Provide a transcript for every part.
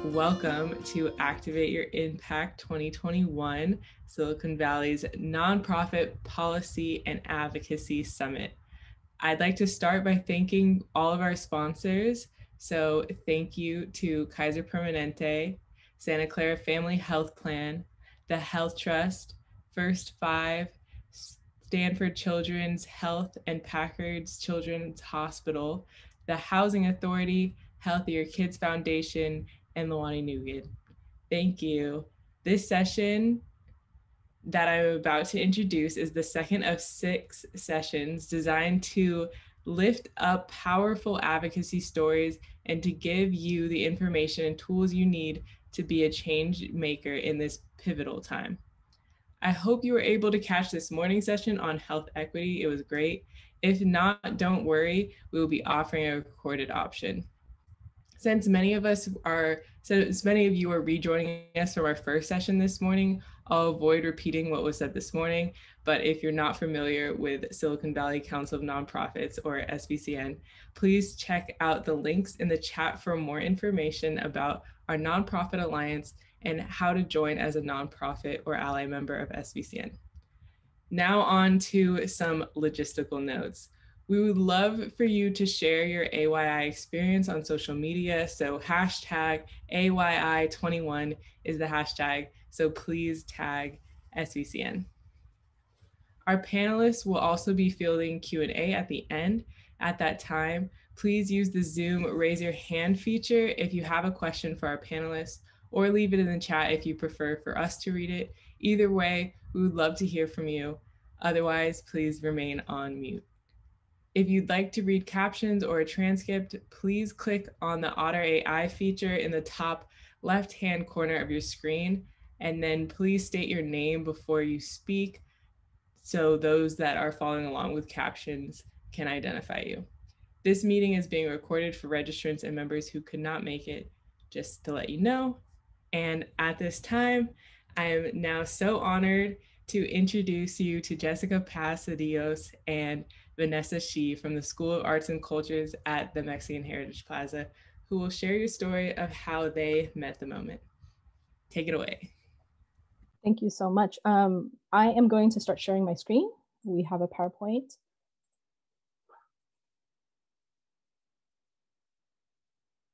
welcome to Activate Your Impact 2021, Silicon Valley's nonprofit policy and advocacy summit. I'd like to start by thanking all of our sponsors. So thank you to Kaiser Permanente, Santa Clara Family Health Plan, the Health Trust, First Five, Stanford Children's Health and Packard's Children's Hospital, the Housing Authority, Healthier Kids Foundation, and Lawani Nugent. Thank you. This session that I'm about to introduce is the second of 6 sessions designed to lift up powerful advocacy stories and to give you the information and tools you need to be a change maker in this pivotal time. I hope you were able to catch this morning session on health equity. It was great. If not, don't worry, we will be offering a recorded option. Since many of you are rejoining us from our first session this morning, I'll avoid repeating what was said this morning, but if you're not familiar with Silicon Valley Council of Nonprofits or SVCN, please check out the links in the chat for more information about our nonprofit alliance and how to join as a nonprofit or ally member of SVCN. Now on to some logistical notes. We would love for you to share your AYI experience on social media. So hashtag AYI21 is the hashtag. So please tag SVCN. Our panelists will also be fielding Q&A at the end. At that time, please use the Zoom raise your hand feature if you have a question for our panelists, or leave it in the chat if you prefer for us to read it. Either way, we would love to hear from you. Otherwise, please remain on mute. If you'd like to read captions or a transcript, please click on the Otter AI feature in the top left-hand corner of your screen, and then please state your name before you speak so those that are following along with captions can identify you. This meeting is being recorded for registrants and members who could not make it, just to let you know. And at this time, I am now so honored to introduce you to Jessica Pasadillos and Vanessa Shi from the School of Arts and Cultures at the Mexican Heritage Plaza, who will share your story of how they met the moment. Take it away. Thank you so much. I am going to start sharing my screen. We have a PowerPoint.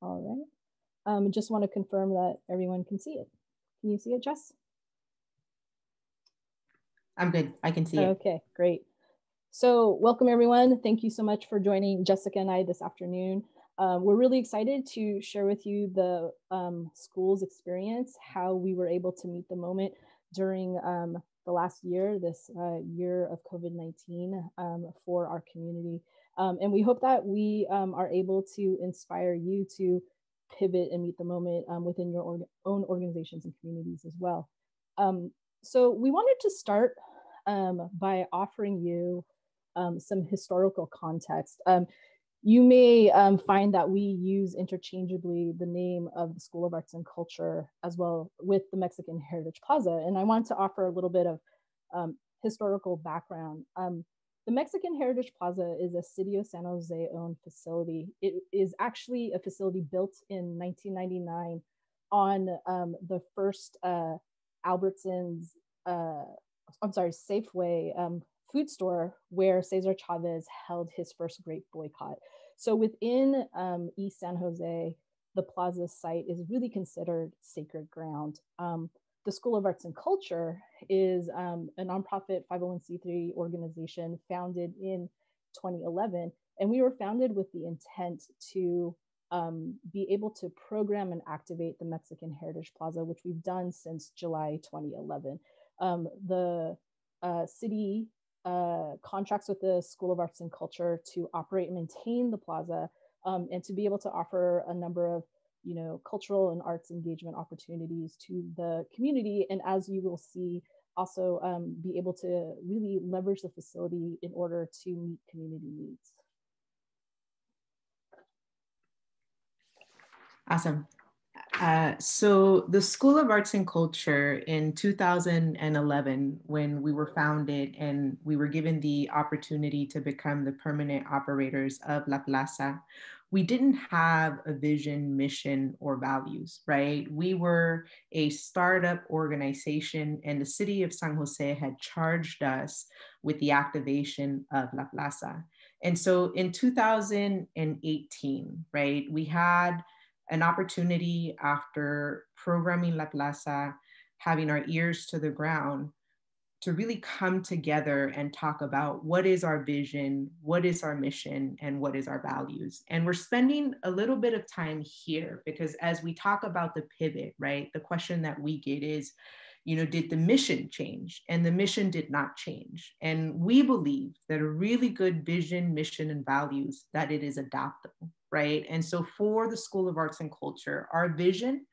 All right. Just want to confirm that everyone can see it. Can you see it, Jess? I'm good. I can see it. Okay, great. So welcome, everyone. Thank you so much for joining Jessica and I this afternoon. We're really excited to share with you the school's experience, how we were able to meet the moment during the last year, this year of COVID-19 for our community. And we hope that we are able to inspire you to pivot and meet the moment within your own organizations and communities as well. So we wanted to start by offering you some historical context. You may find that we use interchangeably the name of the School of Arts and Culture as well with the Mexican Heritage Plaza. And I want to offer a little bit of historical background. The Mexican Heritage Plaza is a City of San Jose owned facility. It is actually a facility built in 1999 on the first Albertsons, Safeway food store where Cesar Chavez held his first Great Boycott. So within East San Jose, the plaza site is really considered sacred ground. The School of Arts and Culture is a nonprofit 501c3 organization founded in 2011. And we were founded with the intent to be able to program and activate the Mexican Heritage Plaza, which we've done since July 2011. The city contracts with the School of Arts and Culture to operate and maintain the plaza and to be able to offer a number of cultural and arts engagement opportunities to the community. And as you will see, also be able to really leverage the facility in order to meet community needs. Awesome. So the School of Arts and Culture in 2011, when we were founded and we were given the opportunity to become the permanent operators of La Plaza, we didn't have a vision, mission, or values, right? We were a startup organization, and the city of San Jose had charged us with the activation of La Plaza. And so in 2018, right, we had an opportunity after programming La Plaza, having our ears to the ground, to really come together and talk about what is our vision, what is our mission, and what is our values. And we're spending a little bit of time here because as we talk about the pivot, right, the question that we get is, did the mission change? And the mission did not change. And we believe that a really good vision, mission, and values, that it is adaptable, right? And so for the School of Arts and Culture, our vision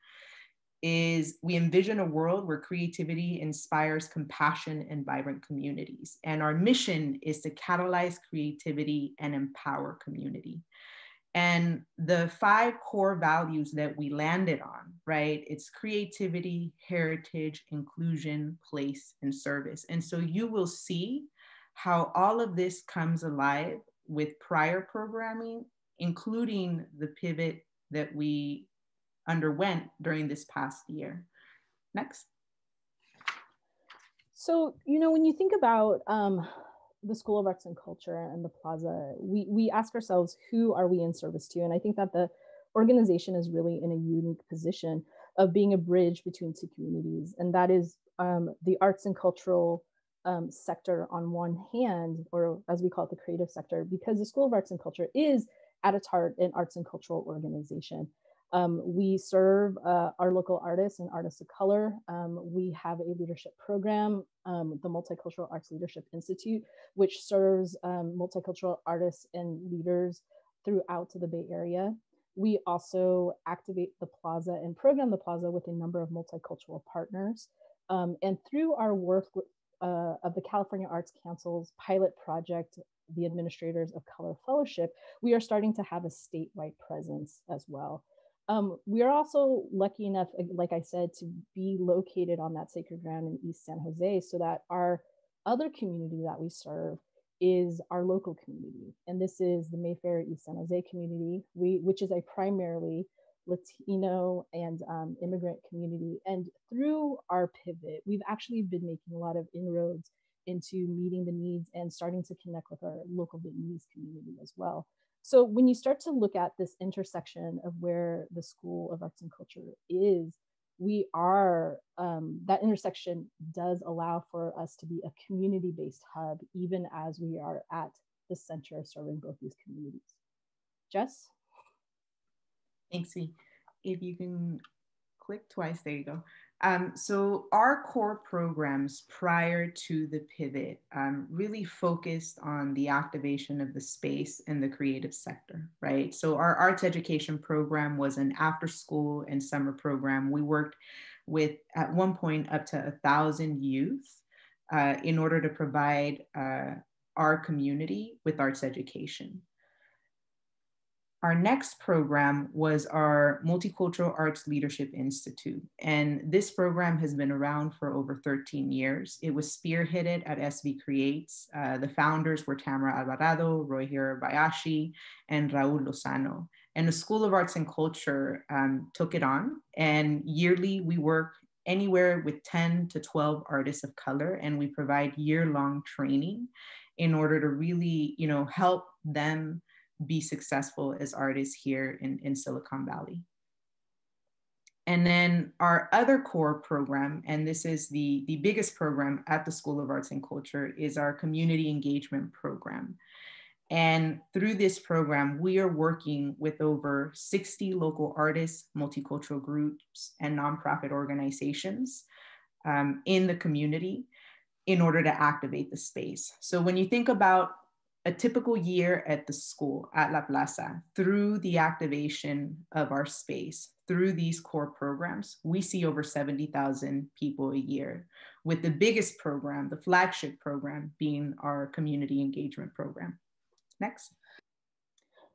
is we envision a world where creativity inspires compassion and vibrant communities. And our mission is to catalyze creativity and empower community. And the 5 core values that we landed on, right? It's creativity, heritage, inclusion, place, and service. And so you will see how all of this comes alive with prior programming, including the pivot that we underwent during this past year. Next. So, when you think about the School of Arts and Culture and the Plaza, we ask ourselves, who are we in service to? And I think that the organization is really in a unique position of being a bridge between 2 communities. And that is the arts and cultural sector on one hand, or as we call it, the creative sector, because the School of Arts and Culture is at its heart an arts and cultural organization. We serve our local artists and artists of color. We have a leadership program, the Multicultural Arts Leadership Institute, which serves multicultural artists and leaders throughout the Bay Area. We also activate the Plaza and program the Plaza with a number of multicultural partners. And through our work with, of the California Arts Council's pilot project, the Administrators of Color Fellowship, we are starting to have a statewide presence as well. We are also lucky enough, like I said, to be located on that sacred ground in East San Jose, so that our other community that we serve is our local community. And this is the Mayfair East San Jose community, which is a primarily Latino and immigrant community. And through our pivot, we've actually been making a lot of inroads into meeting the needs and starting to connect with our local Vietnamese community as well. So when you start to look at this intersection of where the School of Arts and Culture is, we are, that intersection does allow for us to be a community-based hub, even as we are at the center serving both these communities. Jess? Thanks, V. If you can click twice, there you go. So our core programs prior to the pivot really focused on the activation of the space and the creative sector, right? So our arts education program was an after school and summer program. We worked with, at one point, up to 1,000 youth in order to provide our community with arts education. Our next program was our Multicultural Arts Leadership Institute. And this program has been around for over 13 years. It was spearheaded at SV Creates. The founders were Tamara Alvarado, Roy Hirabayashi, and Raul Lozano. And the School of Arts and Culture took it on. And yearly we work anywhere with 10 to 12 artists of color, and we provide year-long training in order to really, help them be successful as artists here in Silicon Valley. And then our other core program, and this is the biggest program at the School of Arts and Culture, is our community engagement program. And through this program, we are working with over 60 local artists, multicultural groups, and nonprofit organizations in the community in order to activate the space. So when you think about a typical year at the school, at La Plaza, through the activation of our space, through these core programs, we see over 70,000 people a year, with the biggest program, the flagship program, being our community engagement program. Next.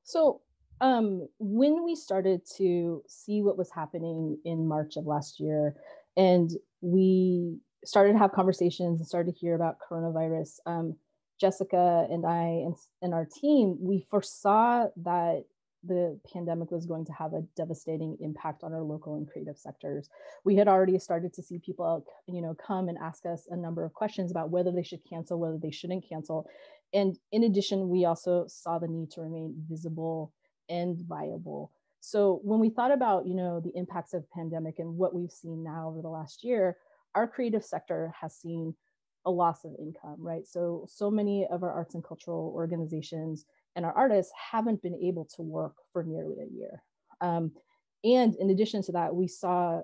So when we started to see what was happening in March of last year, and we started to have conversations and started to hear about coronavirus, Jessica and I and our team, we foresaw that the pandemic was going to have a devastating impact on our local and creative sectors. We had already started to see people, come and ask us a number of questions about whether they should cancel, whether they shouldn't cancel. And in addition, we also saw the need to remain visible and viable. So when we thought about, the impacts of pandemic and what we've seen now over the last year, our creative sector has seen a loss of income, right? So many of our arts and cultural organizations and our artists haven't been able to work for nearly a year. And in addition to that, we saw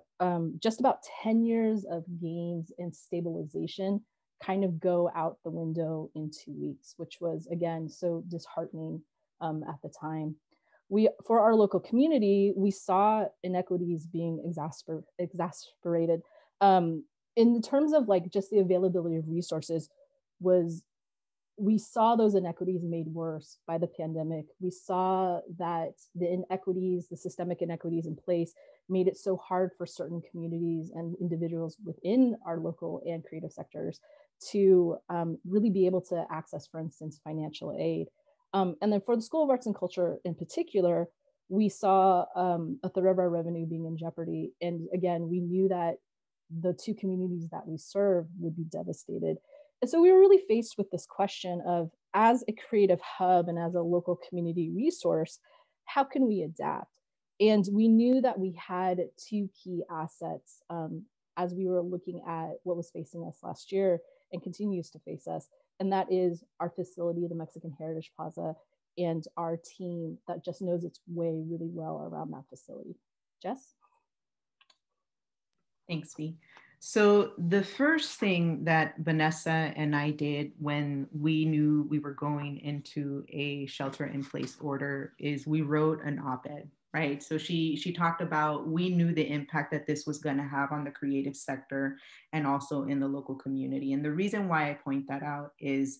just about 10 years of gains and stabilization kind of go out the window in 2 weeks, which was, again, so disheartening at the time. For our local community, we saw inequities being exacerbated in terms of like just the availability of resources. We saw those inequities made worse by the pandemic. We saw that the systemic inequities in place made it so hard for certain communities and individuals within our local and creative sectors to really be able to access, for instance, financial aid. And then for the School of Arts and Culture in particular, we saw a third of our revenue being in jeopardy. And again, we knew that the two communities that we serve would be devastated. And so we were really faced with this question of, as a creative hub and as a local community resource, how can we adapt? And we knew that we had two key assets as we were looking at what was facing us last year and continues to face us. And that is our facility, the Mexican Heritage Plaza, and our team that just knows its way really well around that facility. Jess? Thanks, Vi. So the first thing that Vanessa and I did when we knew we were going into a shelter-in-place order is we wrote an op-ed, right? So she talked about, we knew the impact that this was going to have on the creative sector and also in the local community. And the reason why I point that out is,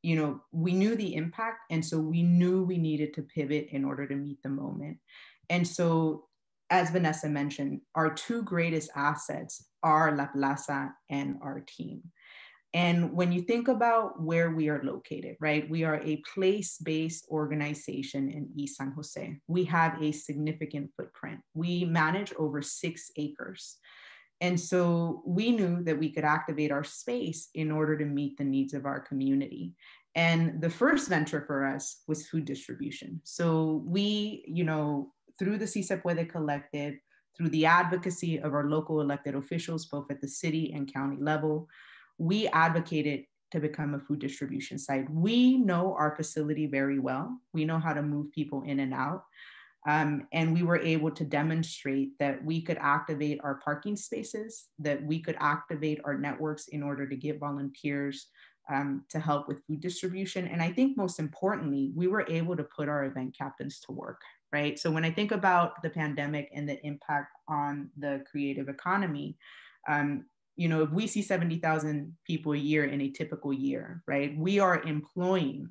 we knew the impact, and so we knew we needed to pivot in order to meet the moment. And so, as Vanessa mentioned, our two greatest assets are La Plaza and our team. And when you think about where we are located, right, we are a place-based organization in East San Jose. We have a significant footprint. We manage over 6 acres. And so we knew that we could activate our space in order to meet the needs of our community. And the first venture for us was food distribution. So we, through the Si Se Puede Collective, through the advocacy of our local elected officials, both at the city and county level, we advocated to become a food distribution site. We know our facility very well. We know how to move people in and out. And we were able to demonstrate that we could activate our parking spaces, that we could activate our networks in order to get volunteers to help with food distribution. And I think most importantly, we were able to put our event captains to work, right? So when I think about the pandemic and the impact on the creative economy, if we see 70,000 people a year in a typical year, right, we are employing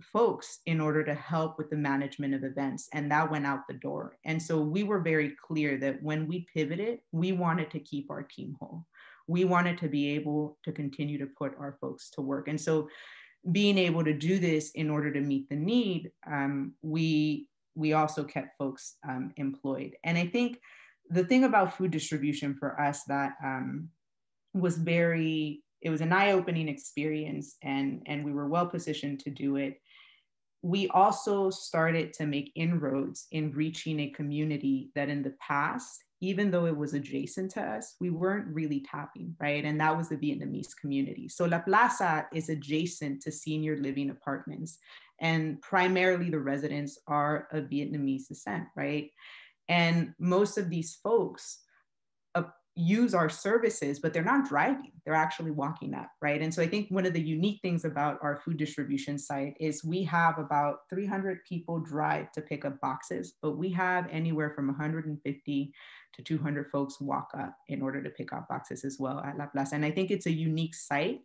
folks in order to help with the management of events, and that went out the door. And so we were very clear that when we pivoted, we wanted to keep our team whole. We wanted to be able to continue to put our folks to work. And so being able to do this in order to meet the need, we also kept folks employed. And I think the thing about food distribution for us that it was an eye-opening experience, and we were well positioned to do it. We also started to make inroads in reaching a community that in the past, even though it was adjacent to us, we weren't really tapping, right? And that was the Vietnamese community. So La Plaza is adjacent to senior living apartments, and primarily the residents are of Vietnamese descent, right? And most of these folks use our services, but they're not driving, they're actually walking up, right? And so I think one of the unique things about our food distribution site is we have about 300 people drive to pick up boxes, but we have anywhere from 150 to 200 folks walk up in order to pick up boxes as well at La Plaza. And I think it's a unique site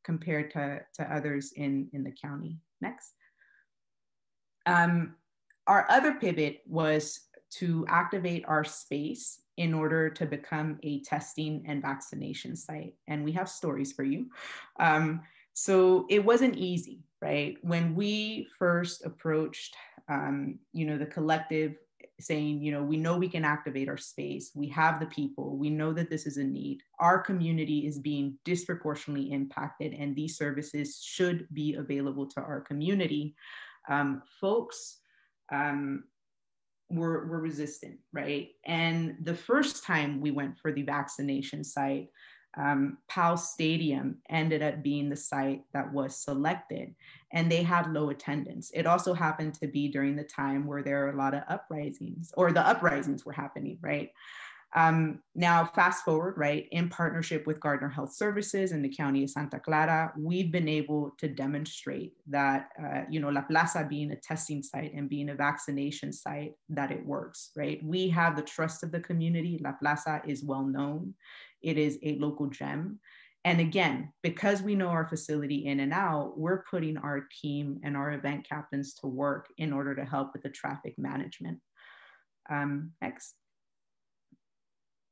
compared to others in the county. Next. Our other pivot was to activate our space in order to become a testing and vaccination site. And we have stories for you. So it wasn't easy, right? When we first approached, the collective, saying, we know we can activate our space, we have the people, we know that this is a need, our community is being disproportionately impacted, and these services should be available to our community. Folks were resistant, right? And the first time we went for the vaccination site, Powell Stadium ended up being the site that was selected, and they had low attendance. It also happened to be during the time where there are a lot of uprisings, or the uprisings were happening, right? Now, fast forward, right, in partnership with Gardner Health Services and the County of Santa Clara, we've been able to demonstrate that, La Plaza being a testing site and being a vaccination site, that it works, right? We have the trust of the community. La Plaza is well known. It is a local gem. And again, because we know our facility in and out, we're putting our team and our event captains to work in order to help with the traffic management. Next.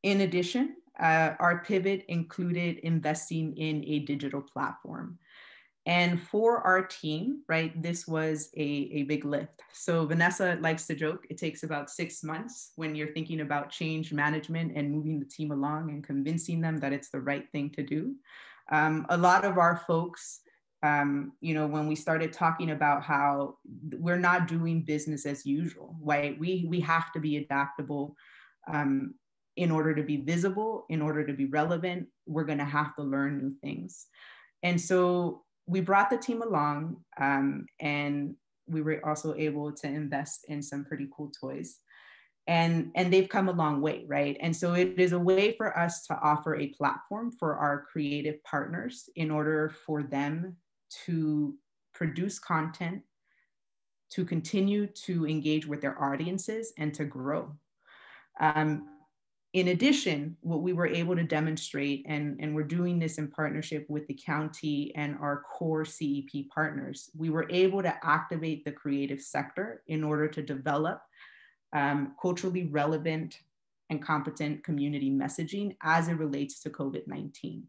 In addition, our pivot included investing in a digital platform. And for our team, right, this was a big lift. So Vanessa likes to joke, it takes about 6 months when you're thinking about change management and moving the team along and convincing them that it's the right thing to do. A lot of our folks, when we started talking about how we're not doing business as usual, right? We have to be adaptable. In order to be visible, in order to be relevant, we're going to have to learn new things. And so we brought the team along, and we were also able to invest in some pretty cool toys. And they've come a long way, right? And so it is a way for us to offer a platform for our creative partners in order for them to produce content, to continue to engage with their audiences, and to grow. In addition, what we were able to demonstrate, and we're doing this in partnership with the county and our core CEP partners, we were able to activate the creative sector in order to develop culturally relevant and competent community messaging as it relates to COVID-19.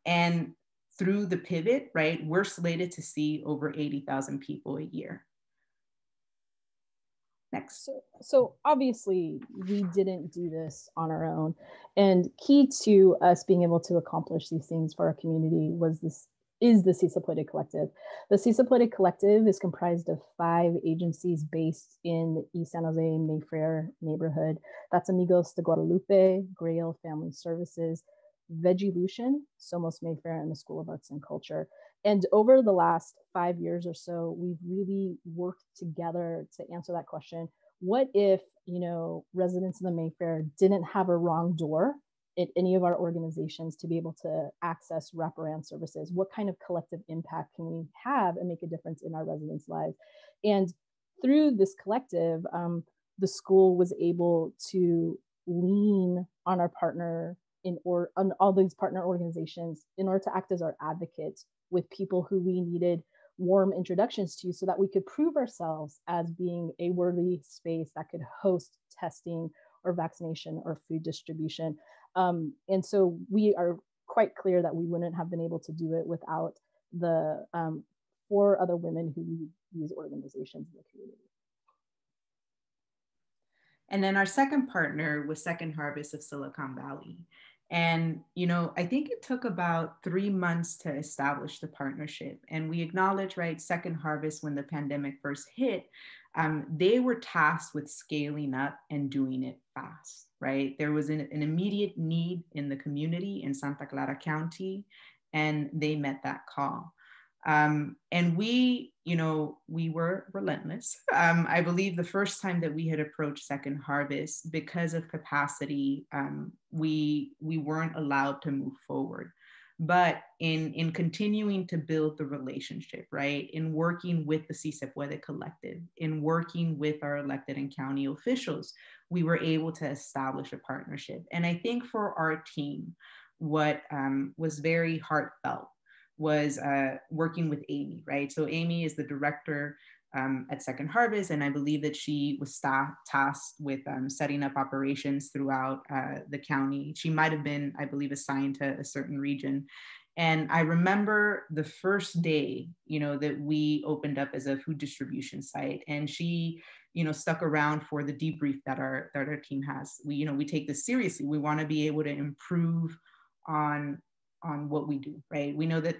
And through the pivot, right, we're slated to see over 80,000 people a year. Next. So obviously we didn't do this on our own, and key to us being able to accomplish these things for our community is the Si Se Puede Collective. The Si Se Puede Collective is comprised of 5 agencies based in East San Jose Mayfair neighborhood. That's Amigos de Guadalupe, Grail Family Services, Vegilution, Somos Mayfair, and the School of Arts and Culture. And over the last 5 years or so, we've really worked together to answer that question. What if, residents of the Mayfair didn't have a wrong door at any of our organizations to be able to access wraparound services? What kind of collective impact can we have and make a difference in our residents' lives? And through this collective, the school was able to lean on our partner on all these partner organizations in order to act as our advocates with people who we needed warm introductions to, so that we could prove ourselves as being a worthy space that could host testing or vaccination or food distribution. And so we are quite clear that we wouldn't have been able to do it without the 4 other women who lead these organizations in the community. And then our second partner was Second Harvest of Silicon Valley. And, I think it took about 3 months to establish the partnership. And we acknowledge, right, Second Harvest, when the pandemic first hit, they were tasked with scaling up and doing it fast, right? There was an immediate need in the community in Santa Clara County, and they met that call. And we were relentless. I believe the first time that we had approached Second Harvest, because of capacity, we weren't allowed to move forward. But in continuing to build the relationship, right, in working with the Si Se Puede Collective, in working with our elected and county officials, we were able to establish a partnership. And I think for our team, what was very heartfelt was working with Amy, right? So Amy is the director at Second Harvest, and I believe that she was tasked with setting up operations throughout the county. She might have been, I believe, assigned to a certain region. And I remember the first day, that we opened up as a food distribution site, and she, stuck around for the debrief that our team has. We take this seriously. We want to be able to improve on what we do, right? We know that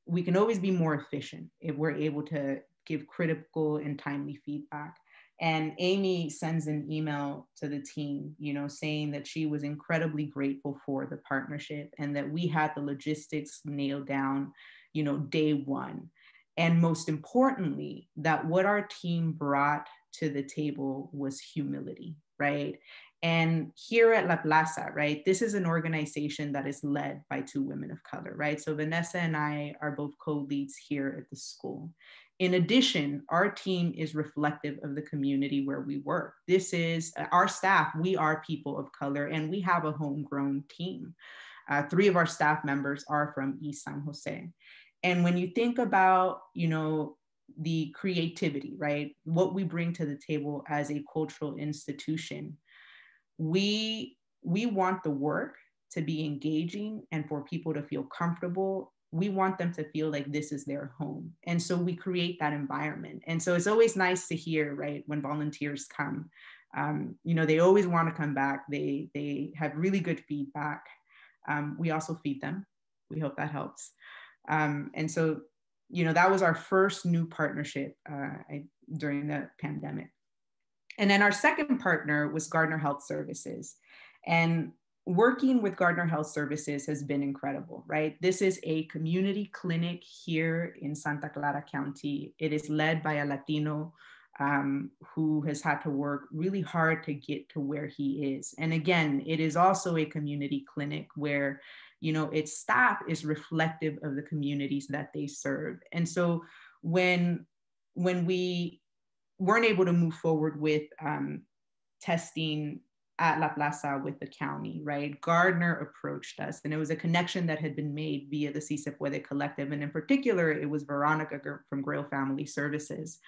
we can always be more efficient if we're able to give critical and timely feedback. And Amy sends an email to the team, saying that she was incredibly grateful for the partnership and that we had the logistics nailed down, day one. And most importantly, that what our team brought to the table was humility, right? And here at La Plaza, right, this is an organization that is led by 2 women of color, right? So Vanessa and I are both co-leads here at the school. In addition, our team is reflective of the community where we work. This is our staff. We are people of color, and we have a homegrown team. 3 of our staff members are from East San Jose. And when you think about, the creativity, right, what we bring to the table as a cultural institution, we want the work to be engaging and for people to feel comfortable. We want them to feel like this is their home. And so we create that environment. And so it's always nice to hear, right, when volunteers come, they always want to come back. They have really good feedback. We also feed them. We hope that helps. And so, that was our first new partnership during the pandemic. And then our second partner was Gardner Health Services. And working with Gardner Health Services has been incredible, right? This is a community clinic here in Santa Clara County. It is led by a Latino who has had to work really hard to get to where he is. And again, it is also a community clinic where, its staff is reflective of the communities that they serve. And so when we weren't able to move forward with testing at La Plaza with the county, right? Gardner approached us, and it was a connection that had been made via the Si Se Puede Collective. And in particular, it was Veronica from Grail Family Services.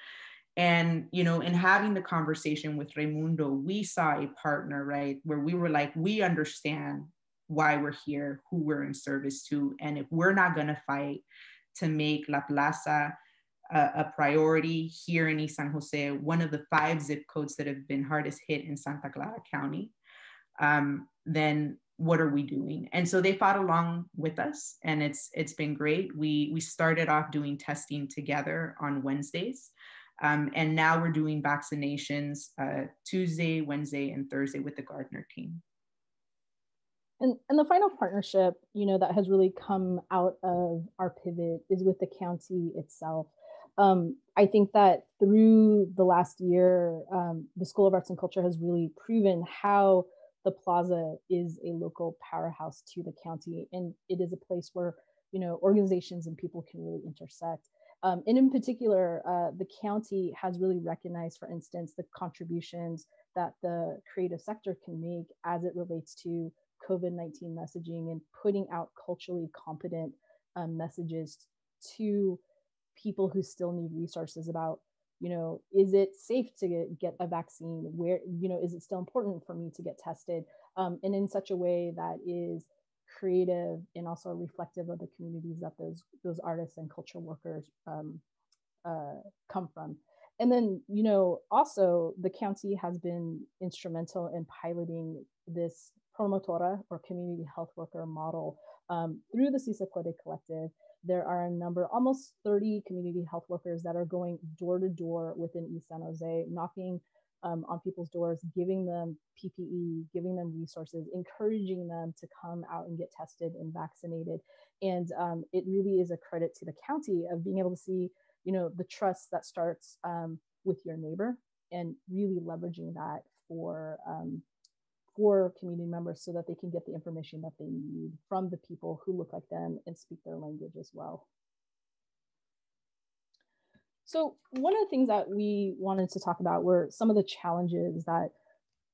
And, in having the conversation with Raimundo, we saw a partner, right? Where we were like, we understand why we're here, who we're in service to. And if we're not gonna fight to make La Plaza a priority here in East San Jose, one of the 5 zip codes that have been hardest hit in Santa Clara County, then what are we doing? And so they fought along with us, and it's been great. We started off doing testing together on Wednesdays, and now we're doing vaccinations Tuesday, Wednesday, and Thursday with the Gardner team. And the final partnership, that has really come out of our pivot is with the county itself. I think that through the last year, the School of Arts and Culture has really proven how the plaza is a local powerhouse to the county. And it is a place where, organizations and people can really intersect. And in particular, the county has really recognized, for instance, the contributions that the creative sector can make as it relates to COVID-19 messaging and putting out culturally competent messages to people who still need resources about, is it safe to get a vaccine? Where, is it still important for me to get tested? And in such a way that is creative and also reflective of the communities that those artists and cultural workers come from. And then, also the county has been instrumental in piloting this promotora or community health worker model through the Si Se Puede Collective. There are a number, almost 30 community health workers that are going door to door within East San Jose, knocking on people's doors, giving them PPE, giving them resources, encouraging them to come out and get tested and vaccinated. And it really is a credit to the county of being able to see, the trust that starts with your neighbor and really leveraging that for community members so that they can get the information that they need from the people who look like them and speak their language as well. So one of the things that we wanted to talk about were some of the challenges that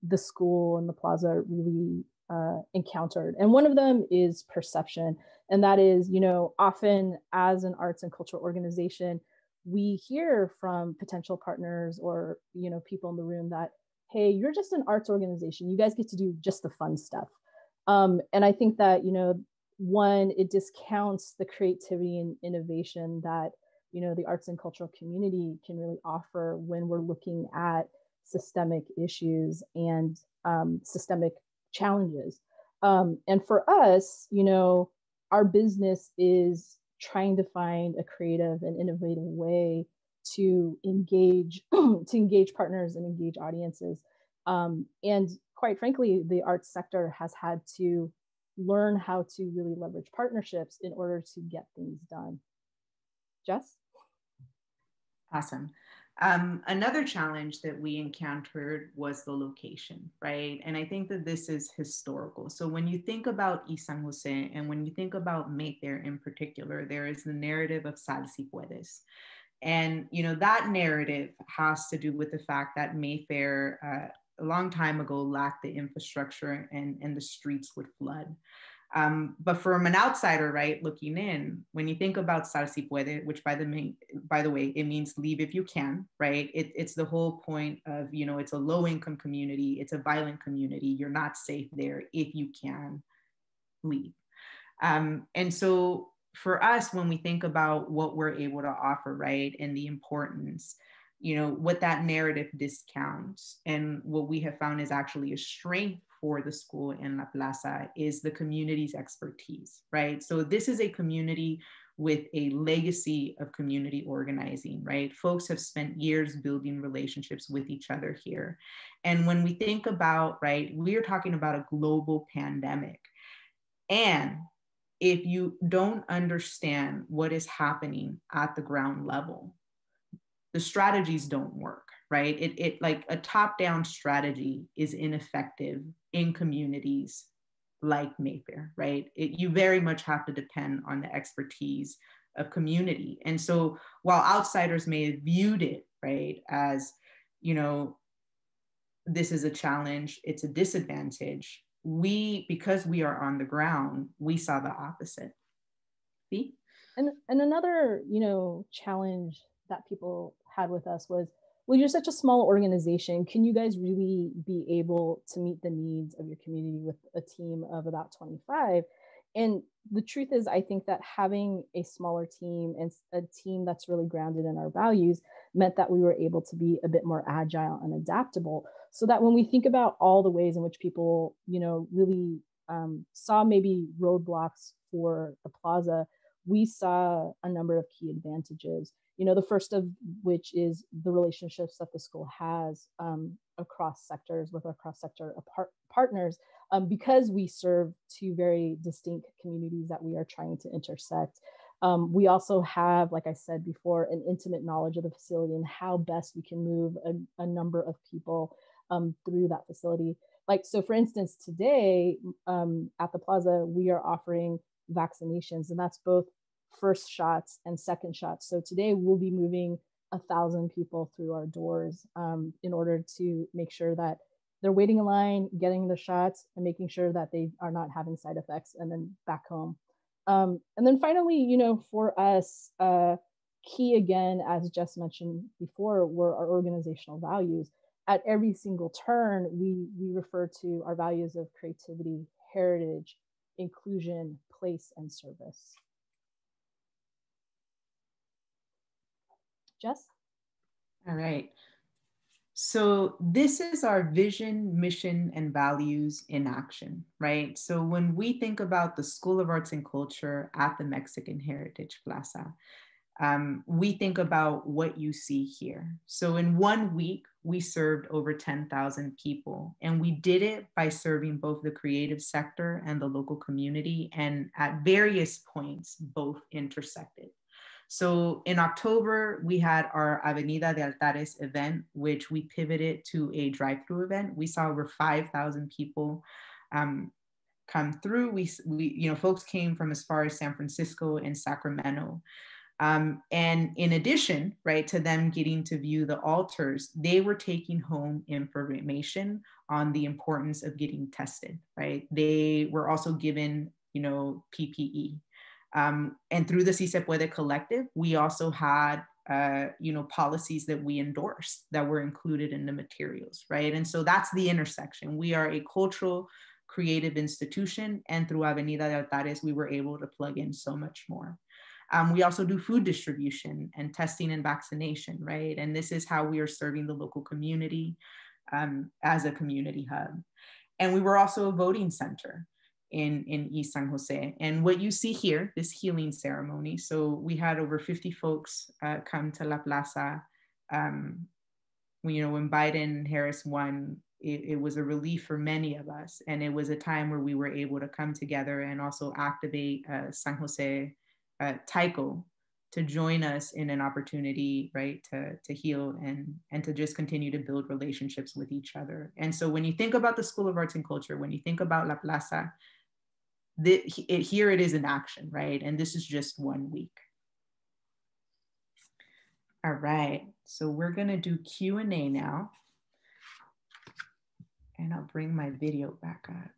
the school and the plaza really encountered. And one of them is perception. And that is, often as an arts and cultural organization, we hear from potential partners or, people in the room that, hey, you're just an arts organization. You guys get to do just the fun stuff. And I think that, one, it discounts the creativity and innovation that, the arts and cultural community can really offer when we're looking at systemic issues and systemic challenges. And for us, our business is trying to find a creative and innovative way to engage to engage partners and engage audiences. And quite frankly, the arts sector has had to learn how to really leverage partnerships in order to get things done. Jess? Awesome. Another challenge that we encountered was the location, right? And I think that this is historical. So when you think about East San Jose and when you think about Mayfair in particular, there is the narrative of Sal Si Puedes. And, that narrative has to do with the fact that Mayfair, a long time ago, lacked the infrastructure and the streets would flood. But from an outsider, right, looking in, when you think about Sal Si Puede, which by the way, it means leave if you can, right? It's the whole point of, it's a low income community. It's a violent community. You're not safe there. If you can, leave. And so for us, when we think about what we're able to offer, right, and the importance, what that narrative discounts and what we have found is actually a strength for the school in La Plaza is the community's expertise, right? So this is a community with a legacy of community organizing, right? Folks have spent years building relationships with each other here. And when we think about, right, we're talking about a global pandemic. And if you don't understand what is happening at the ground level, the strategies don't work, right? It like a top-down strategy is ineffective in communities like Mayfair, right? You very much have to depend on the expertise of community. And so while outsiders may have viewed it, right, as, this is a challenge, it's a disadvantage, because we are on the ground, we saw the opposite. See? And another, challenge that people had with us was, well, you're such a small organization. Can you guys really be able to meet the needs of your community with a team of about 25? And the truth is, I think that having a smaller team and a team that's really grounded in our values meant that we were able to be a bit more agile and adaptable, so that when we think about all the ways in which people, really saw maybe roadblocks for the plaza, we saw a number of key advantages. The first of which is the relationships that the school has across sectors with our cross-sector partners, because we serve two very distinct communities that we are trying to intersect. We also have, like I said before, an intimate knowledge of the facility and how best we can move a number of people through that facility. Like, so for instance, today at the plaza, we are offering vaccinations, and that's both first shots and second shots. So today we'll be moving 1,000 people through our doors in order to make sure that they're waiting in line, getting the shots, and making sure that they are not having side effects, and then back home. And then finally, for us, key again, as Jess mentioned before, were our organizational values. At every single turn, we refer to our values of creativity, heritage, inclusion, place, and service. Jess? All right. So this is our vision, mission, and values in action, right? So when we think about the School of Arts and Culture at the Mexican Heritage Plaza, we think about what you see here. So in 1 week, we served over 10,000 people, and we did it by serving both the creative sector and the local community, and at various points, both intersected. So in October, we had our Avenida de Altares event, which we pivoted to a drive-through event. We saw over 5,000 people come through. We folks came from as far as San Francisco and Sacramento. And in addition, right, to them getting to view the altars, they were taking home information on the importance of getting tested, right? They were also given, PPE. And through the Si Se Puede Collective, we also had, policies that we endorsed that were included in the materials, right? And so that's the intersection. We are a cultural, creative institution, and through Avenida de Altares, we were able to plug in so much more. We also do food distribution and testing and vaccination, right? And this is how we are serving the local community as a community hub. And we were also a voting center in East San Jose. And what you see here, this healing ceremony, so we had over 50 folks come to La Plaza. When Biden and Harris won, it was a relief for many of us. And it was a time where we were able to come together and also activate San Jose Taiko to join us in an opportunity, right, to heal and to just continue to build relationships with each other. And so when you think about the School of Arts and Culture, when you think about La Plaza, here it is in action, right? And this is just 1 week. All right, so we're gonna do Q&A now. And I'll bring my video back up.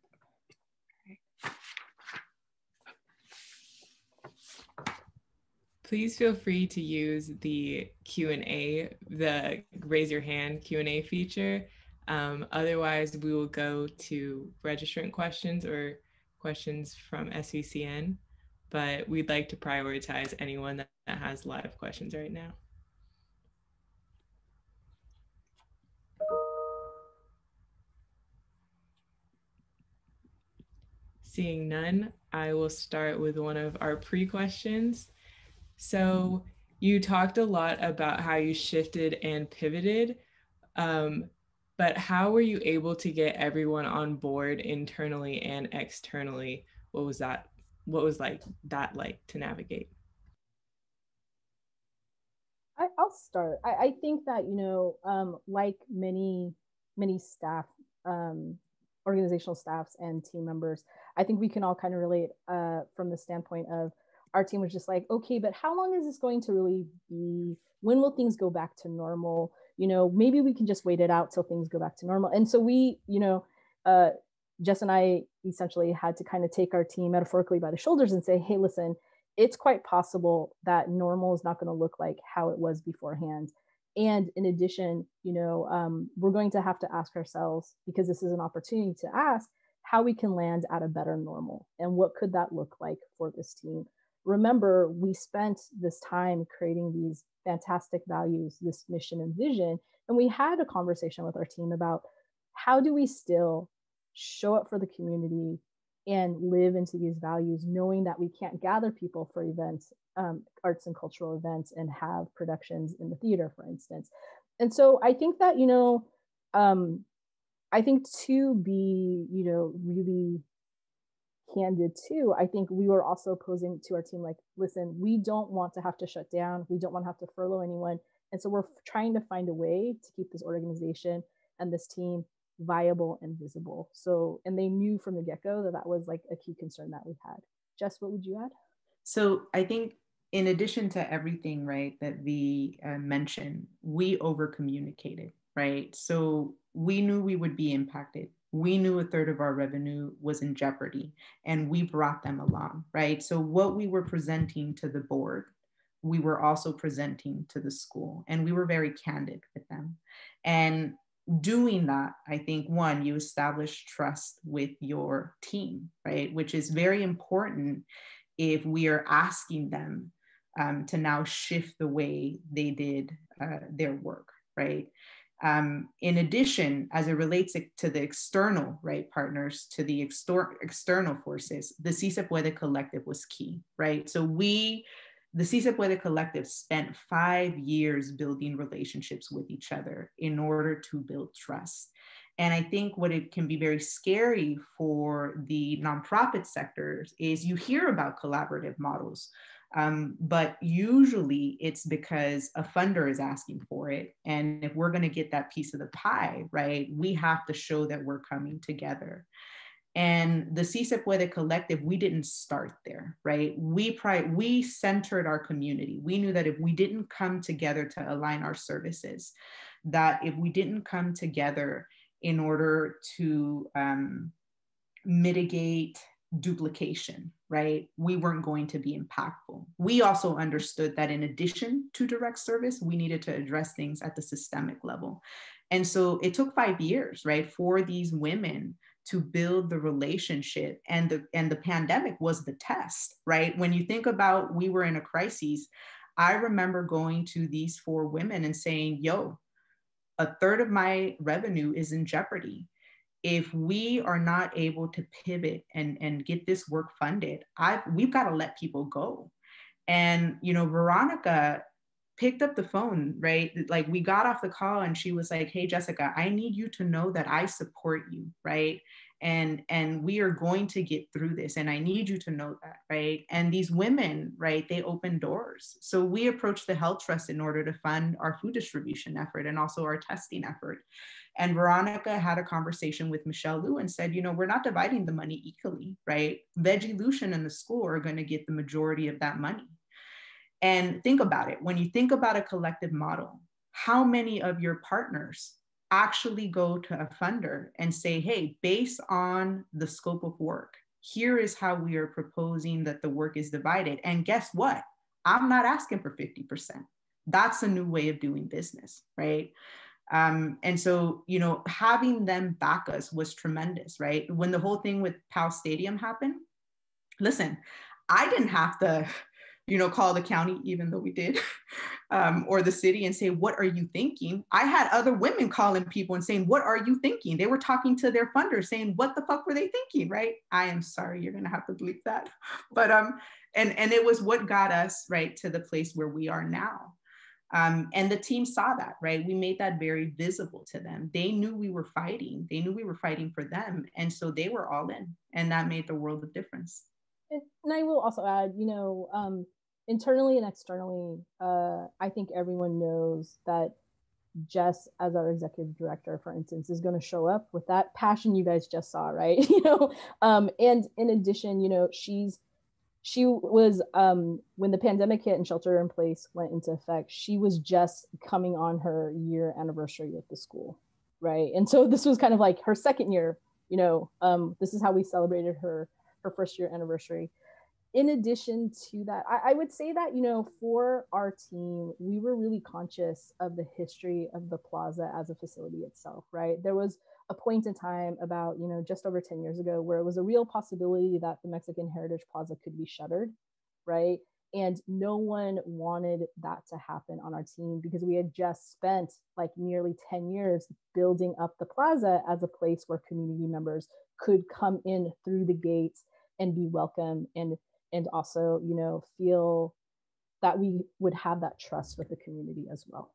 Please feel free to use the Q&A, the raise your hand Q&A feature. Otherwise, we will go to registrant questions or questions from SVCN, but we'd like to prioritize anyone that has live questions right now. Seeing none, I will start with one of our pre-questions. So you talked a lot about how you shifted and pivoted, but how were you able to get everyone on board internally and externally? What was that like to navigate? I'll start. I think that, like many staff, organizational staffs and team members, I think we can all kind of relate from the standpoint of our team was just like, okay, but how long is this going to really be? When will things go back to normal? Maybe we can just wait it out till things go back to normal. And so we, Jess and I essentially had to kind of take our team metaphorically by the shoulders and say, hey, listen, it's quite possible that normal is not going to look like how it was beforehand. And in addition, we're going to have to ask ourselves, because this is an opportunity to ask, how we can land at a better normal and what could that look like for this team. Remember, we spent this time creating these fantastic values, this mission and vision, and we had a conversation with our team about how do we still show up for the community and live into these values, knowing that we can't gather people for events, arts and cultural events, and have productions in the theater, for instance. And so I think that, I think to be, really candid too, I think we were also posing to our team like, listen, we don't want to have to shut down. We don't want to have to furlough anyone. And so we're trying to find a way to keep this organization and this team viable and visible. So, and they knew from the get-go that that was like a key concern that we had. Jess, what would you add? So I think in addition to everything, right, that we mentioned, we over communicated, right? So we knew we would be impacted. We knew 1/3 of our revenue was in jeopardy, and we brought them along, right? So what we were presenting to the board, we were also presenting to the school, and we were very candid with them. And doing that, I think, one, you establish trust with your team, right? Which is very important if we are asking them to now shift the way they did their work, right? In addition, as it relates to the external, right, partners, to the external forces, the Si Se Puede Collective was key, right? So the Si Se Puede Collective spent 5 years building relationships with each other in order to build trust. And I think what it can be very scary for the nonprofit sectors is you hear about collaborative models, but usually it's because a funder is asking for it. And if we're going to get that piece of the pie, right, we have to show that we're coming together. And the Si Se Puede Collective, we didn't start there, right? We centered our community. We knew that if we didn't come together to align our services, that if we didn't come together in order to mitigate duplication, right, we weren't going to be impactful. We also understood that in addition to direct service, we needed to address things at the systemic level. And so it took 5 years, right, for these women to build the relationship. And the pandemic was the test, right? When you think about, we were in a crisis. I remember going to these 4 women and saying, yo, a third of my revenue is in jeopardy. If we are not able to pivot and get this work funded, we've got to let people go. And, Veronica picked up the phone, right? Like, we got off the call and she was like, hey, Jessica, I need you to know that I support you, right? And we are going to get through this. And I need you to know that, right? And these women, right, they opened doors. So we approached the Health Trust in order to fund our food distribution effort and also our testing effort. And Veronica had a conversation with Michelle Liu and said, we're not dividing the money equally, right? Vegilution and the school are going to get the majority of that money. And think about it. When you think about a collective model, how many of your partners actually go to a funder and say, hey, based on the scope of work, here is how we are proposing that the work is divided. And guess what? I'm not asking for 50%. That's a new way of doing business, right? And so, having them back us was tremendous, right? When the whole thing with Powell Stadium happened, listen, I didn't have to, call the county, even though we did, or the city and say, what are you thinking? I had other women calling people and saying, what are you thinking? They were talking to their funders saying, what the fuck were they thinking, right? I am sorry, you're going to have to bleep that. But, and it was what got us, right, to the place where we are now. And the team saw that, right? We made that very visible to them. They knew we were fighting. They knew we were fighting for them. And so they were all in, and that made the world of difference. And I will also add, internally and externally, I think everyone knows that Jess, as our executive director, for instance, is going to show up with that passion you guys just saw, right? And in addition, she was when the pandemic hit and shelter in place went into effect, she was just coming on her year anniversary with the school, right? And so this was kind of like her second year. This is how we celebrated her first year anniversary. In addition to that, I would say that, for our team, we were really conscious of the history of the plaza as a facility itself, right? There was a point in time about, just over 10 years ago where it was a real possibility that the Mexican Heritage Plaza could be shuttered, right? And no one wanted that to happen on our team because we had just spent like nearly 10 years building up the plaza as a place where community members could come in through the gates and be welcome and also, feel that we would have that trust with the community as well.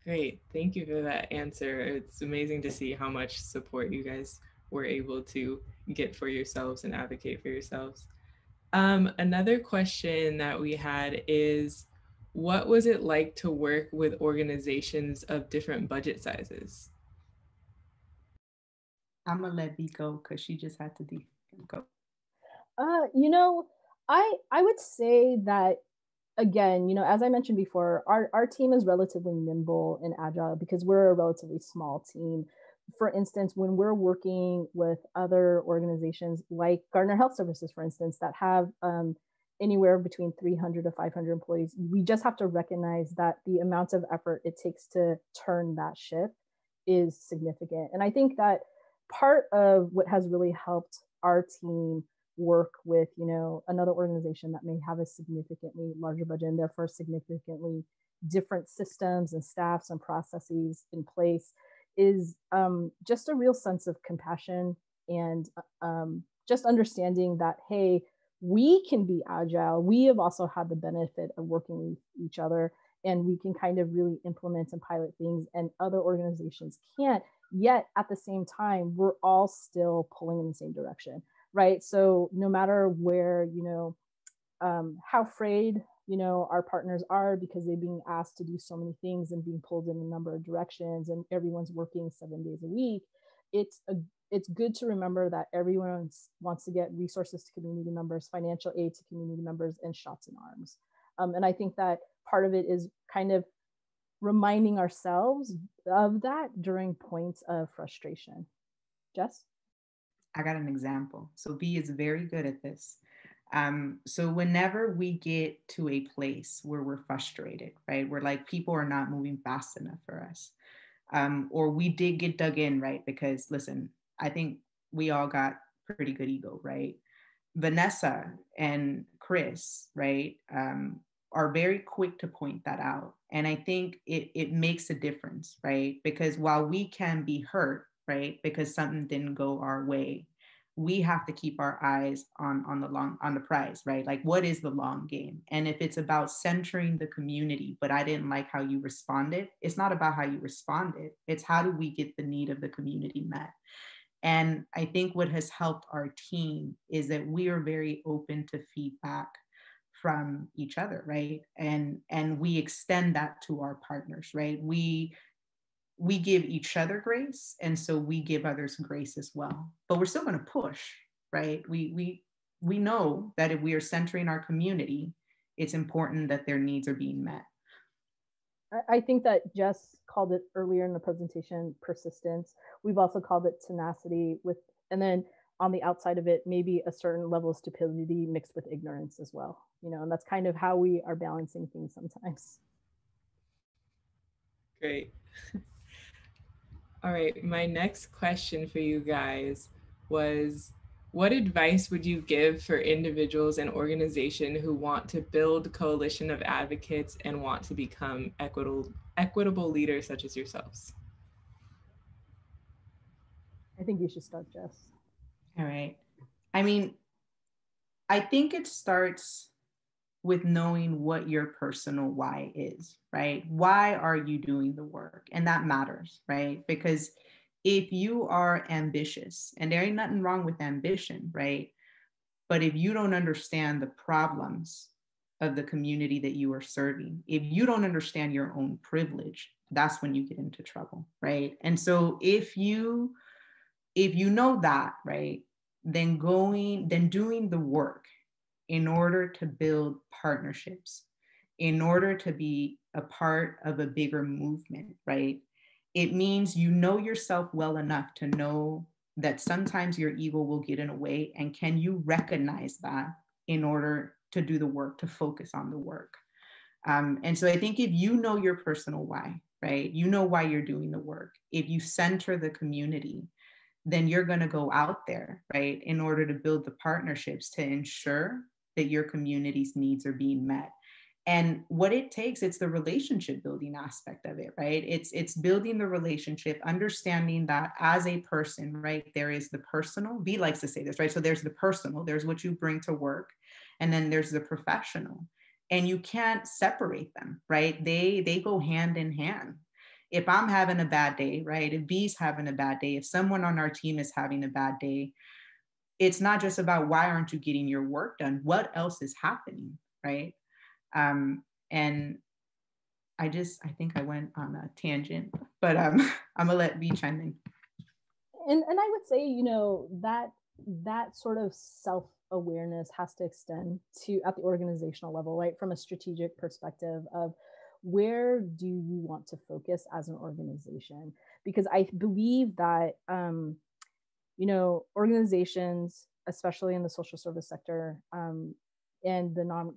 Great. Thank you for that answer. It's amazing to see how much support you guys were able to get for yourselves and advocate for yourselves. Another question that we had is, what was it like to work with organizations of different budget sizes? I'm gonna let B go because she just had to go. I would say that, again, as I mentioned before, our team is relatively nimble and agile because we're a relatively small team. For instance, when we're working with other organizations like Gardner Health Services, for instance, that have anywhere between 300 to 500 employees, we just have to recognize that the amount of effort it takes to turn that ship is significant. And I think that part of what has really helped our team work with, another organization that may have a significantly larger budget and therefore significantly different systems and staffs and processes in place is just a real sense of compassion and just understanding that, hey, we can be agile. We have also had the benefit of working with each other, and we can kind of really implement and pilot things, and other organizations can't. Yet at the same time, we're all still pulling in the same direction, right? So no matter where, how frayed, our partners are because they're being asked to do so many things and being pulled in a number of directions, and everyone's working 7 days a week, it's good to remember that everyone wants to get resources to community members, financial aid to community members, and shots in arms. And I think that part of it is kind of reminding ourselves of that during points of frustration. Jess? I got an example. So B is very good at this. So whenever we get to a place where we're frustrated, right? We're like, people are not moving fast enough for us. or we did get dug in, right? Because listen, I think we all got pretty good ego, right? Vanessa and Chris, right, are very quick to point that out. And I think it makes a difference, right? Because while we can be hurt, right, because something didn't go our way, we have to keep our eyes on the prize, right? Like, what is the long game? And if it's about centering the community, but I didn't like how you responded, it's not about how you responded. It's how do we get the need of the community met? And I think what has helped our team is that we are very open to feedback from each other, right? And we extend that to our partners, right? We give each other grace, and so we give others grace as well. But we're still going to push, right? We know that if we are centering our community, it's important that their needs are being met. I think that Jess called it earlier in the presentation persistence. We've also called it tenacity, with, and then on the outside of it, maybe a certain level of stupidity mixed with ignorance as well. You know, and that's kind of how we are balancing things sometimes. Great. All right, my next question for you guys was, what advice would you give for individuals and organizations who want to build a coalition of advocates and want to become equitable leaders such as yourselves? I think you should start, Jess. All right. I mean, I think it starts with knowing what your personal why is, right? Why are you doing the work? And that matters, right? Because if you are ambitious, and there ain't nothing wrong with ambition, right? But if you don't understand the problems of the community that you are serving, if you don't understand your own privilege, that's when you get into trouble, right? And so if you know that, right, then doing the work in order to build partnerships, in order to be a part of a bigger movement, right? It means you know yourself well enough to know that sometimes your ego will get in the way, and can you recognize that in order to do the work, to focus on the work? And so I think if you know your personal why, right, you know why you're doing the work, if you center the community, then you're going to go out there, right, in order to build the partnerships to ensure that your community's needs are being met. And what it takes, it's the relationship building aspect of it, right? It's building the relationship, understanding that as a person, right, there is the personal. V likes to say this, right? So there's the personal, there's what you bring to work, and then there's the professional. And you can't separate them, right? They go hand in hand. If I'm having a bad day, right? If V's having a bad day, if someone on our team is having a bad day, it's not just about why aren't you getting your work done? What else is happening, right? And I think I went on a tangent, but I'm gonna let V chime in. And I would say, you know, that sort of self-awareness has to extend to at the organizational level, right? From a strategic perspective of where do you want to focus as an organization? Because I believe that, you know, organizations, especially in the social service sector, and the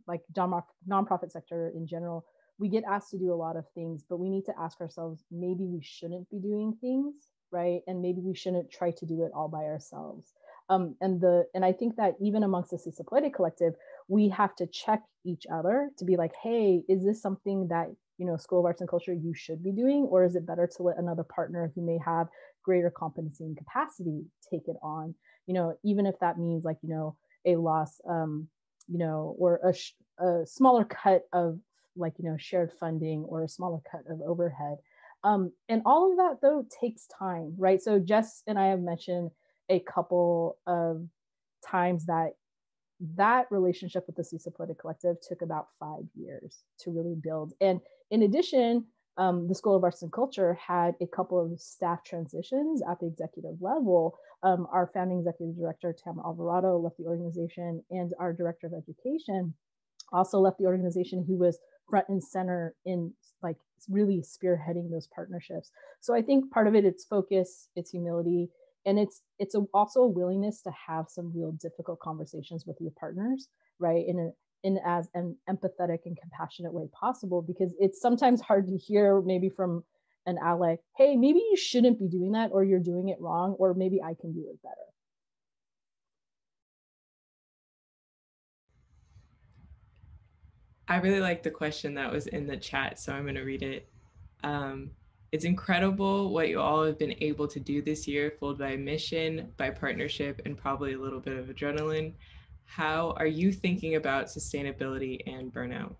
nonprofit sector in general, we get asked to do a lot of things, but we need to ask ourselves, maybe we shouldn't be doing things, right? And maybe we shouldn't try to do it all by ourselves. And I think that even amongst the CISA Poetic Collective, we have to check each other to be like, hey, is this something that, you know, School of Arts and Culture, you should be doing? Or is it better to let another partner who may have greater competency and capacity take it on? You know, even if that means like, you know, a loss, you know, or a smaller cut of like, you know, shared funding or a smaller cut of overhead. And all of that though takes time, right? So Jess and I have mentioned a couple of times that relationship with the CISA Poetic Collective took about 5 years to really build. And in addition, the School of Arts and Culture had a couple of staff transitions at the executive level. Our founding executive director, Tamara Alvarado, left the organization, and our director of education also left the organization, who was front and center in like really spearheading those partnerships. So I think part of it, it's focus, it's humility, and it's also a willingness to have some real difficult conversations with your partners, right? In as an empathetic and compassionate way possible, because it's sometimes hard to hear maybe from an ally, hey, maybe you shouldn't be doing that, or you're doing it wrong, or maybe I can do it better. I really like the question that was in the chat, so I'm going to read it. It's incredible what you all have been able to do this year, fueled by mission, by partnership, and probably a little bit of adrenaline. How are you thinking about sustainability and burnout?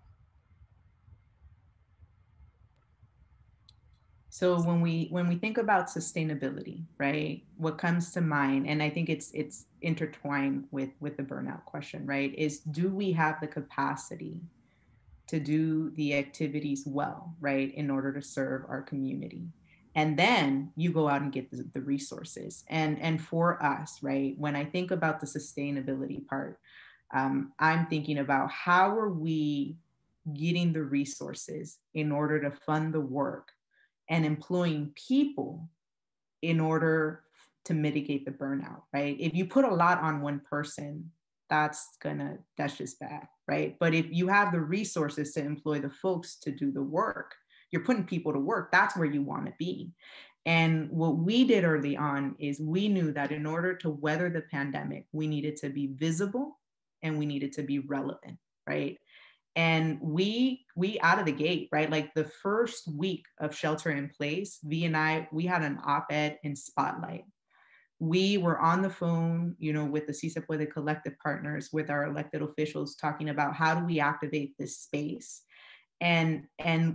So when we think about sustainability, right, what comes to mind, and I think it's intertwined with the burnout question, right, is do we have the capacity to do the activities well, right, in order to serve our community? And then you go out and get the resources. And for us, right, when I think about the sustainability part, I'm thinking about how are we getting the resources in order to fund the work and employing people in order to mitigate the burnout, right? If you put a lot on one person, that's just bad, right? But if you have the resources to employ the folks to do the work, you're putting people to work, that's where you want to be. And what we did early on is we knew that in order to weather the pandemic, we needed to be visible and we needed to be relevant, right? And we out of the gate, right, like the first week of shelter in place, V and I, we had an op-ed in Spotlight. We were on the phone, with the Si Se Puede collective partners, with our elected officials, talking about how do we activate this space. And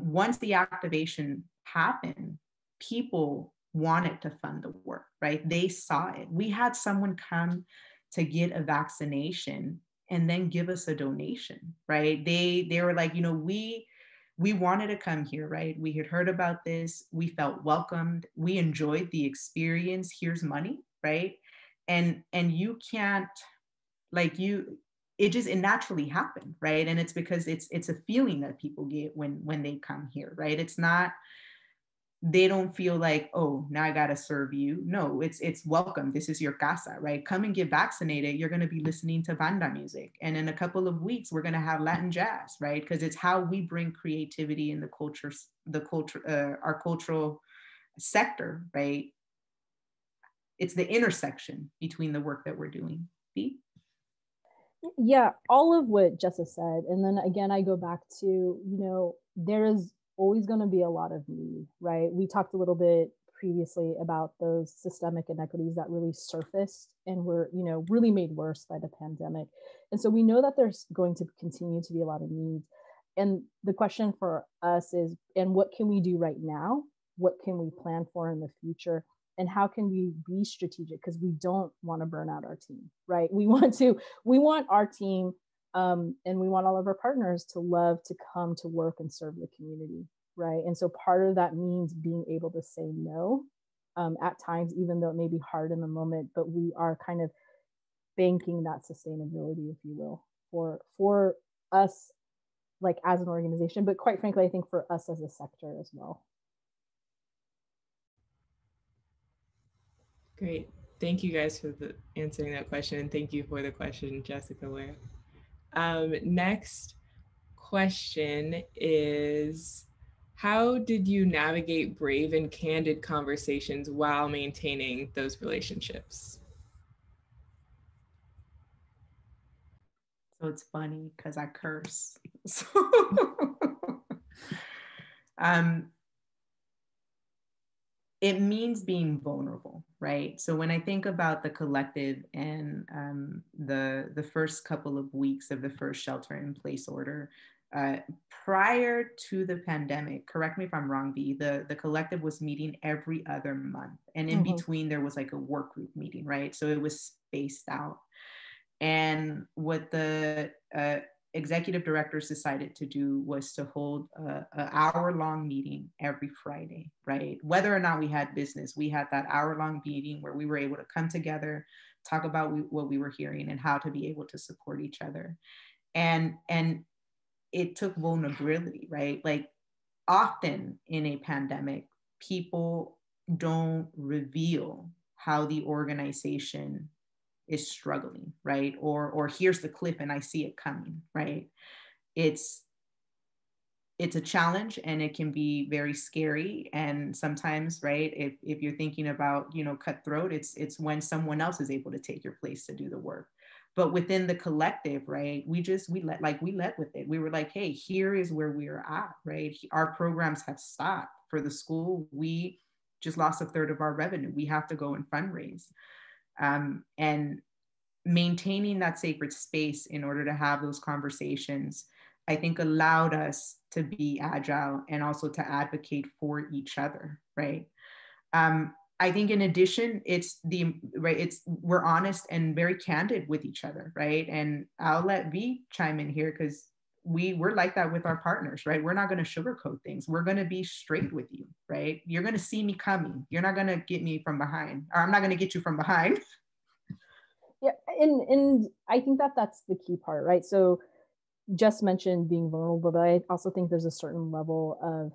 once the activation happened, people wanted to fund the work, right? They saw it. We had someone come to get a vaccination and then give us a donation, right? They were like, we wanted to come here, right? We had heard about this. We felt welcomed. We enjoyed the experience. Here's money, right? And you can't, it naturally happened, right? And it's because it's a feeling that people get when they come here, right? It's not, they don't feel like, oh, now I gotta serve you. No, it's welcome. This is your casa, right? Come and get vaccinated. You're gonna be listening to banda music, and in a couple of weeks, we're gonna have Latin jazz, right? Because it's how we bring creativity in our cultural sector, right? It's the intersection between the work that we're doing. B? Yeah, all of what Jessa said. And then again, I go back to, there is always going to be a lot of need, right? We talked a little bit previously about those systemic inequities that really surfaced and were, really made worse by the pandemic. And so we know that there's going to continue to be a lot of needs. And the question for us is, and what can we do right now? What can we plan for in the future? And how can we be strategic? Because we don't want to burn out our team, right? We want our team and we want all of our partners to love to come to work and serve the community, right? And so part of that means being able to say no at times, even though it may be hard in the moment, but we are kind of banking that sustainability, if you will, for us, like as an organization, but quite frankly, I think for us as a sector as well. Great. Thank you guys for answering that question. And thank you for the question, Jessica Ware. Next question is, how did you navigate brave and candid conversations while maintaining those relationships? So it's funny because I curse. So it means being vulnerable, right? So when I think about the collective and the first couple of weeks of the first shelter in place order, prior to the pandemic, correct me if I'm wrong, B, the collective was meeting every other month. And in between there was like a work group meeting, right? So it was spaced out. And what the executive directors decided to do was to hold an hour-long meeting every Friday, right? Whether or not we had business, we had that hour-long meeting where we were able to come together, talk about what we were hearing and how to be able to support each other. And it took vulnerability, right? Like often in a pandemic, people don't reveal how the organization is struggling, right? Or here's the cliff and I see it coming, right? It's it's a challenge and it can be very scary. And sometimes, right, if you're thinking about, cutthroat, it's when someone else is able to take your place to do the work. But within the collective, right, we led with it. We were like, hey, here is where we're at, right? Our programs have stopped. For the school, we just lost a third of our revenue. We have to go and fundraise. And maintaining that sacred space in order to have those conversations, I think, allowed us to be agile and also to advocate for each other, right? I think in addition, we're honest and very candid with each other, right? And I'll let V chime in here, because we're like that with our partners, right? We're not going to sugarcoat things. We're going to be straight with you, right? You're going to see me coming. You're not going to get me from behind, or I'm not going to get you from behind. Yeah, and I think that's the key part, right? So Jess mentioned being vulnerable, but I also think there's a certain level of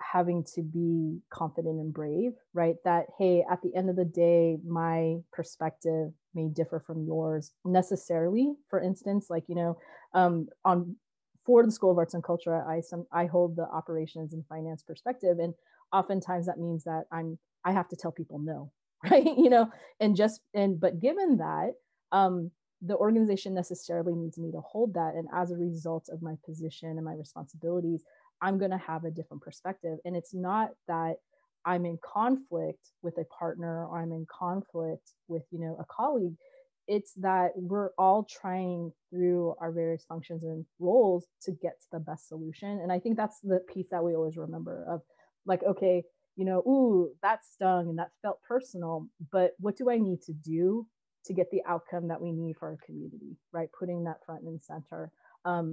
having to be confident and brave, right? That, hey, at the end of the day, my perspective may differ from yours necessarily. For instance, like, for the School of Arts and Culture, I hold the operations and finance perspective, and oftentimes that means that I have to tell people no, right? But given that, the organization necessarily needs me to hold that, and as a result of my position and my responsibilities, I'm going to have a different perspective. And it's not that I'm in conflict with a partner or I'm in conflict with, a colleague. It's that we're all trying through our various functions and roles to get to the best solution. And I think that's the piece that we always remember of, like, okay, ooh, that stung and that felt personal, but what do I need to do to get the outcome that we need for our community, right? Putting that front and center.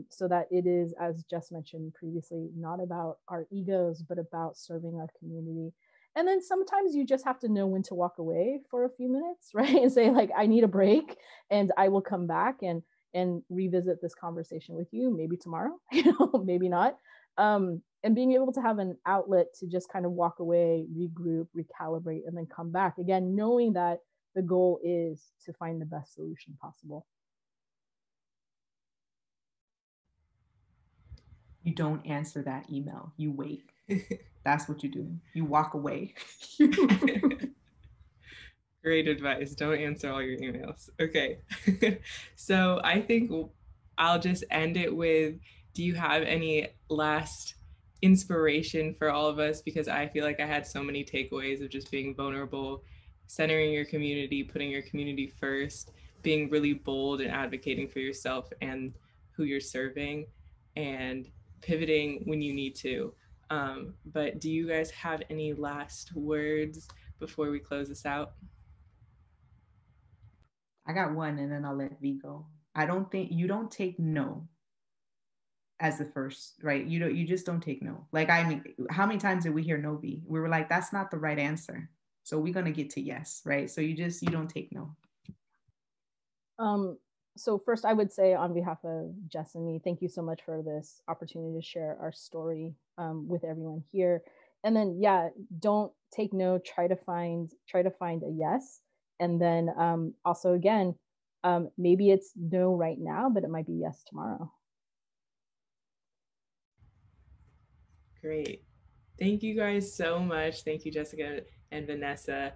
So that it is, as Jess mentioned previously, not about our egos, but about serving our community. And then sometimes you just have to know when to walk away for a few minutes, right? And say, like, I need a break, and I will come back and revisit this conversation with you, maybe tomorrow, maybe not. And being able to have an outlet to just kind of walk away, regroup, recalibrate, and then come back. Again, knowing that the goal is to find the best solution possible. You don't answer that email. You wait. That's what you do. You walk away. Great advice. Don't answer all your emails. Okay. So I think I'll just end it with, do you have any last inspiration for all of us? Because I feel like I had so many takeaways of just being vulnerable, centering your community, putting your community first, being really bold and advocating for yourself and who you're serving, and pivoting when you need to. But do you guys have any last words before we close this out? I got one, and then I'll let V go. I don't think you don't take no as the first, right? You just don't take no. Like, I mean, how many times did we hear no, V? We were like, that's not the right answer. So we're gonna get to yes, right? So you don't take no. So first, I would say, on behalf of Jess and me, thank you so much for this opportunity to share our story with everyone here. And then, yeah, don't take no. Try to find a yes. And then also, again, maybe it's no right now, but it might be yes tomorrow. Great. Thank you guys so much. Thank you, Jessica and Vanessa.